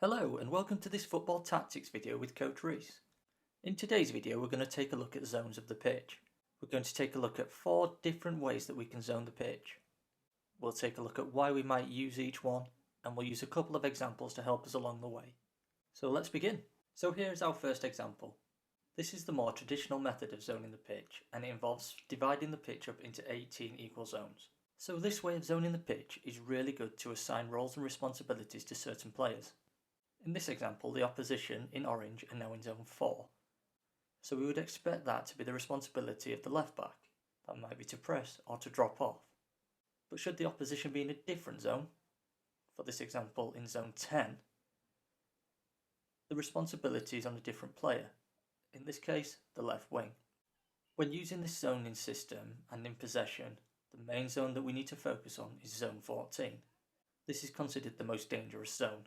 Hello and welcome to this football tactics video with Coach Reese. In today's video we're going to take a look at zones of the pitch. We're going to take a look at 4 different ways that we can zone the pitch. We'll take a look at why we might use each one, and we'll use a couple of examples to help us along the way. So let's begin. So here's our first example. This is the more traditional method of zoning the pitch, and it involves dividing the pitch up into 18 equal zones. So this way of zoning the pitch is really good to assign roles and responsibilities to certain players. In this example, the opposition in orange are now in zone 4. So we would expect that to be the responsibility of the left back. That might be to press or to drop off. But should the opposition be in a different zone, for this example in zone 10, the responsibility is on a different player, in this case the left wing. When using this zoning system and in possession, the main zone that we need to focus on is zone 14. This is considered the most dangerous zone.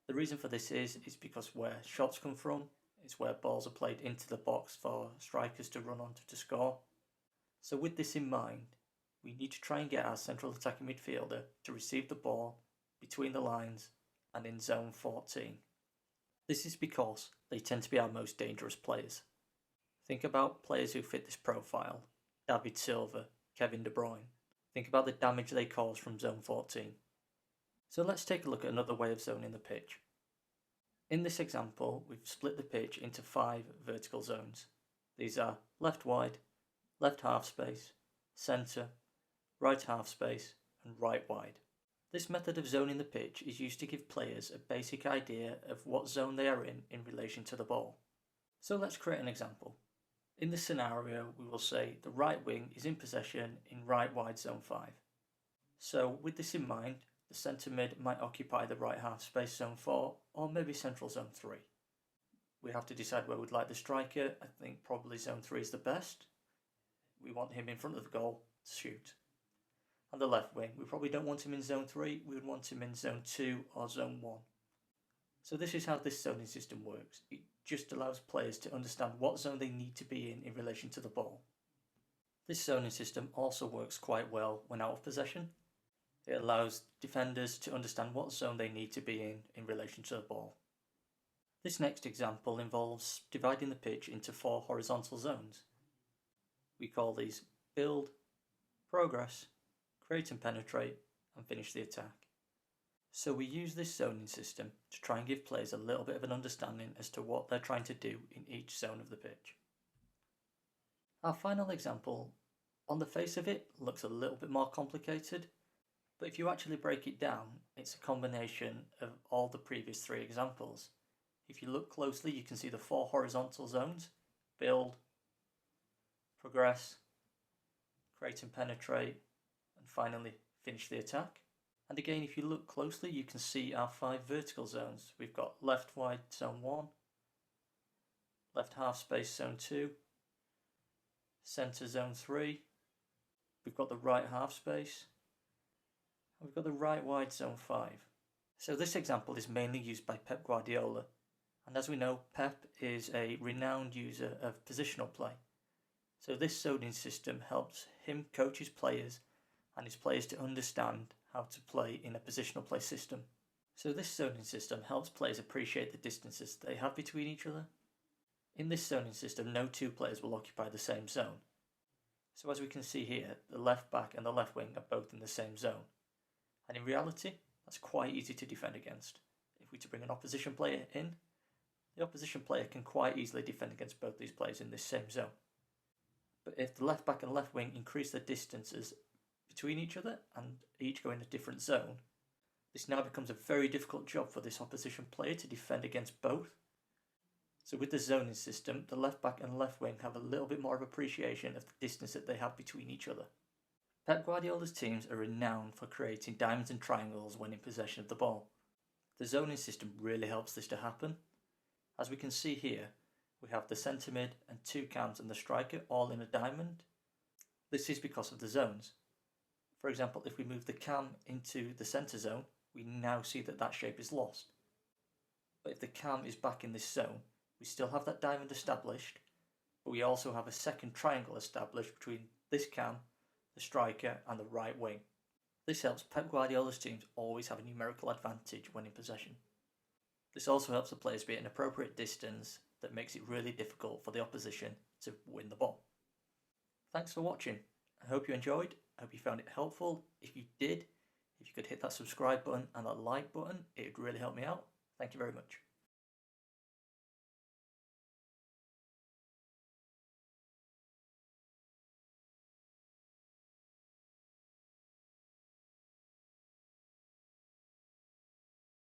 The reason for this is because where shots come from is where balls are played into the box for strikers to run onto to score. So with this in mind, we need to try and get our central attacking midfielder to receive the ball between the lines and in zone 14. This is because they tend to be our most dangerous players. Think about players who fit this profile: David Silva, Kevin De Bruyne. Think about the damage they cause from zone 14. So let's take a look at another way of zoning the pitch. In this example, we've split the pitch into 5 vertical zones. These are left wide, left half space, centre, right half space, and right wide. This method of zoning the pitch is used to give players a basic idea of what zone they are in relation to the ball. So let's create an example. In this scenario, we will say the right wing is in possession in right wide zone 5. So with this in mind, the centre mid might occupy the right half space zone 4 or maybe central zone 3. We have to decide where we'd like the striker. I think probably zone 3 is the best. We want him in front of the goal to shoot. And the left wing, we probably don't want him in zone 3, we would want him in zone 2 or zone 1. So this is how this zoning system works. It just allows players to understand what zone they need to be in relation to the ball. This zoning system also works quite well when out of possession. It allows defenders to understand what zone they need to be in relation to the ball. This next example involves dividing the pitch into 4 horizontal zones. We call these build, progress, create and penetrate, and finish the attack. So we use this zoning system to try and give players a little bit of an understanding as to what they're trying to do in each zone of the pitch. Our final example, on the face of it, looks a little bit more complicated. But if you actually break it down, it's a combination of all the previous 3 examples. If you look closely, you can see the 4 horizontal zones: build, progress, create and penetrate, and finally finish the attack. And again, if you look closely, you can see our 5 vertical zones. We've got left wide zone 1, left half space zone 2, centre zone 3, we've got the right half space, we've got the right wide zone 5. So this example is mainly used by Pep Guardiola, and as we know, Pep is a renowned user of positional play. So this zoning system helps him coach his players and his players to understand how to play in a positional play system. So this zoning system helps players appreciate the distances they have between each other. In this zoning system, no 2 players will occupy the same zone. So as we can see here, the left back and the left wing are both in the same zone. And in reality, that's quite easy to defend against. If we were to bring an opposition player in, the opposition player can quite easily defend against both these players in this same zone. But if the left back and left wing increase their distances between each other and each go in a different zone, this now becomes a very difficult job for this opposition player to defend against both. So with the zoning system, the left back and left wing have a little bit more of appreciation of the distance that they have between each other. Pep Guardiola's teams are renowned for creating diamonds and triangles when in possession of the ball. The zoning system really helps this to happen. As we can see here, we have the centre mid and 2 cams and the striker all in a diamond. This is because of the zones. For example, if we move the cam into the centre zone, we now see that that shape is lost. But if the cam is back in this zone, we still have that diamond established, but we also have a second triangle established between this cam, the striker, and the right wing. This helps Pep Guardiola's teams always have a numerical advantage when in possession. This also helps the players be at an appropriate distance that makes it really difficult for the opposition to win the ball. Thanks for watching. I hope you enjoyed. I hope you found it helpful. If you did, if you could hit that subscribe button and that like button, it would really help me out. Thank you very much.